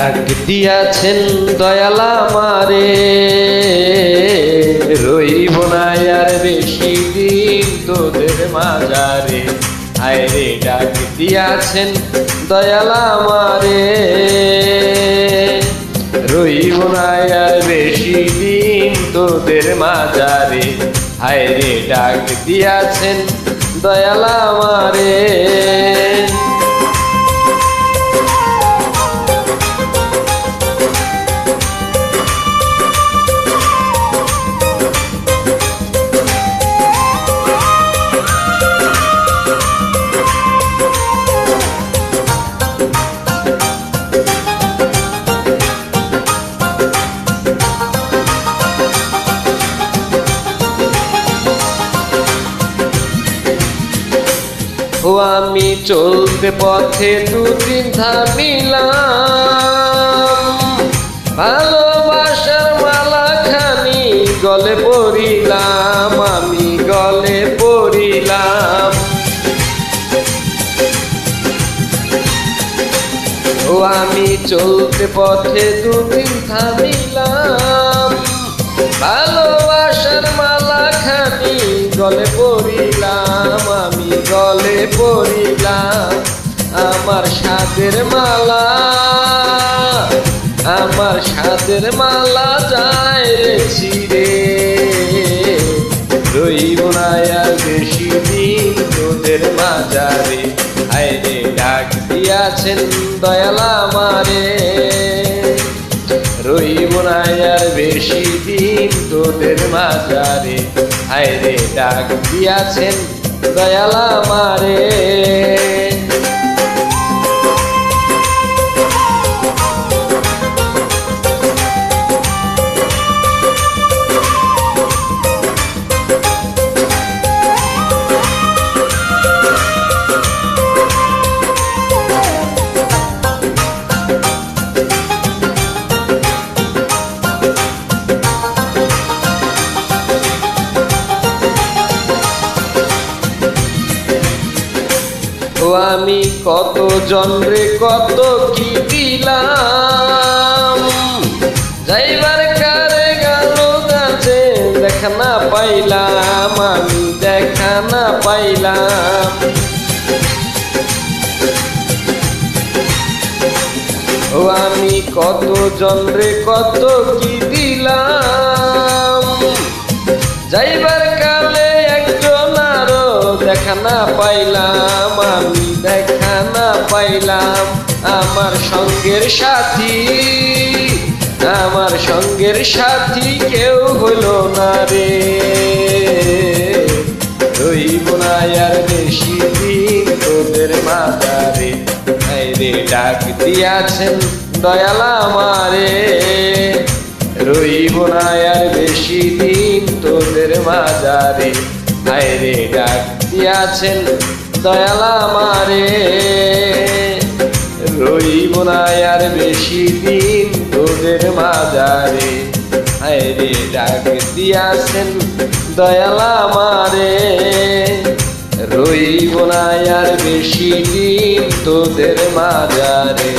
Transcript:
ডাক দিয়াছেন দয়াল আমারে, রইব না আর বেশি দিন তোদের মাঝারে। হায়রে ডাক দিয়াছেন দয়াল আমারে, রইব না আর বেশি দিন তোদের মাঝারে। হায়রে ডাক দিয়াছেন দয়াল আমারে। ও আমি চলতে পথে দুদিন থামিলাম, ভালোবাসার মালা খানি গলে পড়িলাম, আমি গলে পড়িলাম। ও আমি চলতে পথে দুদিন থামিলাম, ভালোবাসার মালা খানি গলে পড়িলাম, আমি গলে পড়িলাম। আমার সাদের মালা, আমার সাদের মালা যায় রে ছিঁড়ে, রইব না আর বেশি দিন তোদের মাঝারে। হায়রে ডাক দিয়াছেন দয়াল আমারে, রইব না আর বেশি দিন তোদের মাঝারে। হায়রে ডাক দিয়াছেন দয়াল আমারে। ও আমি কত জনরে কত কি দিলাম, যাইবার কারে গেল গাছে দেখা না পাইলাম, আমি দেখা না পাইলাম। ও আমি কত জনরে কত কি দিলাম, যাইবার কালে একজন আরো দেখা না পাইলাম, আমি দেখা না পাইলাম। আমার সঙ্গের সাথী, আমার সঙ্গের সাথী কেউ হলো না রে, রইব না আর বেশি দিন তোদের মাঝারে। হায়রে ডাক দিয়াছেন দয়াল আমারে, রইব না আর বেশি দিন তোদের মাঝারে। হায়রে ডাক দিয়াছেন দয়াল আমারে, রইব না আর বেশি দিন তোদের মাঝারে। হায়রে ডাক দিয়াছেন দয়াল আমারে, রইব না আর বেশি দিন তোদের মাঝারে।